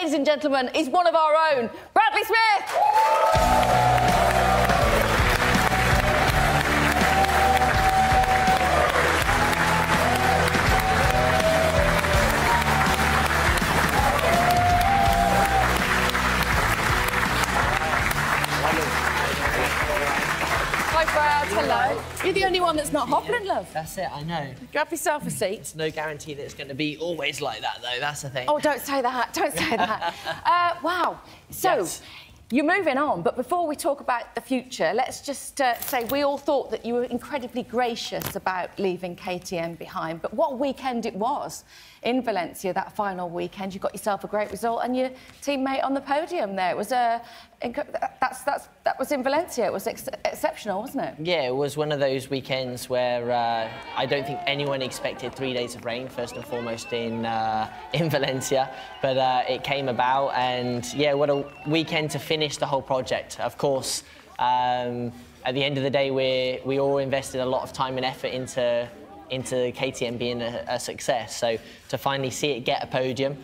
ladies and gentlemen, is one of our own, Bradley Smith! Hi, Brad. Hello. You're the only one that's not hobbling, love. That's it, I know. Grab yourself a seat. It's no guarantee that it's going to be always like that, though. That's the thing. Oh, don't say that. Don't say that. Wow. So, Yes. You're moving on, but before we talk about the future, let's just say we all thought that you were incredibly gracious about leaving KTM behind, but what a weekend it was in Valencia, that final weekend. You got yourself a great result and your teammate on the podium there. It was that was in Valencia. It was exceptional, wasn't it? Yeah, it was one of those weekends where I don't think anyone expected 3 days of rain, first and foremost in Valencia, but it came about, and yeah, what a weekend to finish the whole project. Of course, at the end of the day, we all invested a lot of time and effort into KTM being a success. So to finally see it get a podium,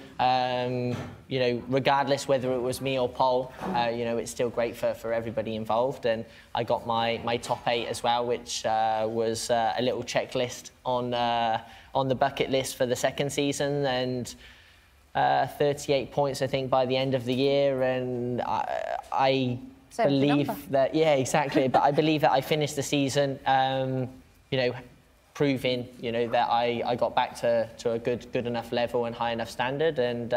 you know, regardless whether it was me or Paul, you know, it's still great for everybody involved. And I got my top 8 as well, which was a little checklist on the bucket list for the second season, and 38 points, I think, by the end of the year. And I believe that, yeah, exactly. But I believe that I finished the season, you know, proving, you know, that I got back to a good enough level and high enough standard, and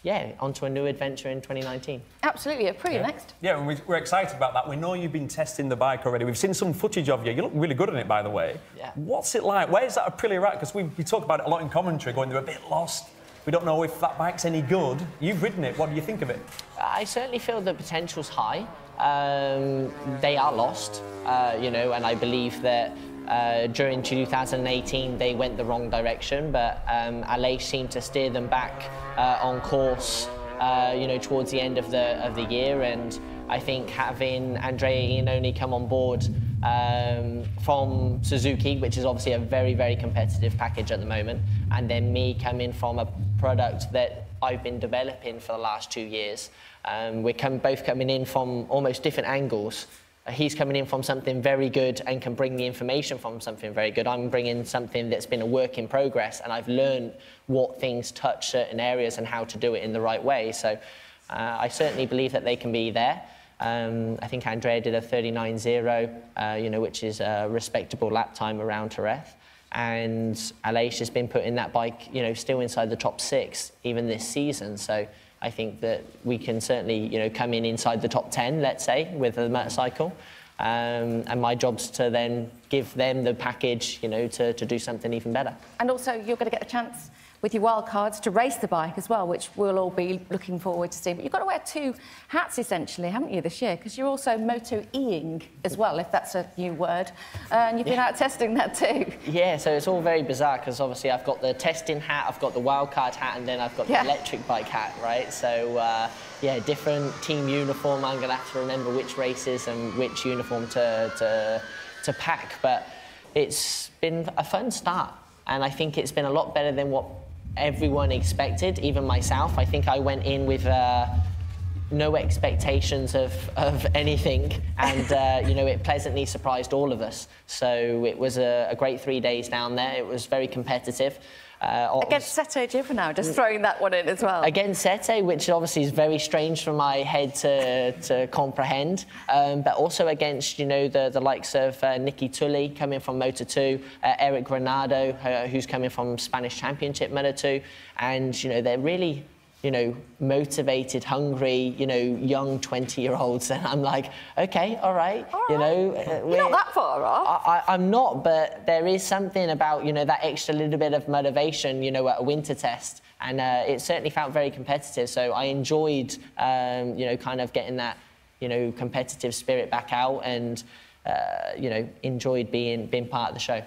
yeah, onto a new adventure in 2019. Absolutely. Pretty next. Yeah, and we're excited about that. We know you've been testing the bike already. We've seen some footage of you. You look really good on it, by the way. Yeah. What's it like? Where's that Aprilia at? Because we talk about it a lot in commentary, going, they're a bit lost. We don't know if that bike's any good. You've ridden it. What do you think of it? I certainly feel the potential's high. They are lost, you know, and I believe that during 2018 they went the wrong direction, but Aleix seemed to steer them back on course, you know, towards the end of the year. And I think having Andrea Iannone come on board from Suzuki, which is obviously a very, very competitive package at the moment, and then me coming from a product that I've been developing for the last 2 years. We're both coming in from almost different angles. He's coming in from something very good and can bring the information from something very good. I'm bringing something that's been a work in progress, and I've learned what things touch certain areas and how to do it in the right way. So I certainly believe that they can be there. I think Andrea did a 39.0, you know, which is a respectable lap time around Jerez. And Aleix has been putting that bike, you know, still inside the top 6 even this season. So I think that we can certainly, you know, come in inside the top 10, let's say, with a motorcycle. And my job's to then give them the package, you know, to do something even better. And also, you're going to get a chance with your wild cards to race the bike as well, which we'll all be looking forward to seeing. But you've got to wear 2 hats, essentially, haven't you, this year? Because you're also MotoEing as well, if that's a new word. And you've been out testing that too. Yeah, so it's all very bizarre, because obviously I've got the testing hat, I've got the wild card hat, and then I've got the electric bike hat, right? So, yeah, different team uniform. I'm going to have to remember which races and which uniform to pack. But it's been a fun start, and I think it's been a lot better than what everyone expected, even myself. I think I went in with no expectations of anything, and you know, it pleasantly surprised all of us. So it was a great 3 days down there. It was very competitive. Against Sette Gibernau, just throwing that one in as well. Against Sette, which obviously is very strange for my head to comprehend, but also against, you know, the likes of Nicky Tully coming from Moto2, Eric Granado, who's coming from Spanish Championship Moto2, and, you know, they're really, you know, motivated, hungry, you know, young 20-year-olds. And I'm like, OK, all right. You know, you're not that far off. I'm not, but there is something about, you know, that extra little bit of motivation, you know, at a winter test. And it certainly felt very competitive. So I enjoyed, you know, kind of getting that, you know, competitive spirit back out, and, you know, enjoyed being part of the show.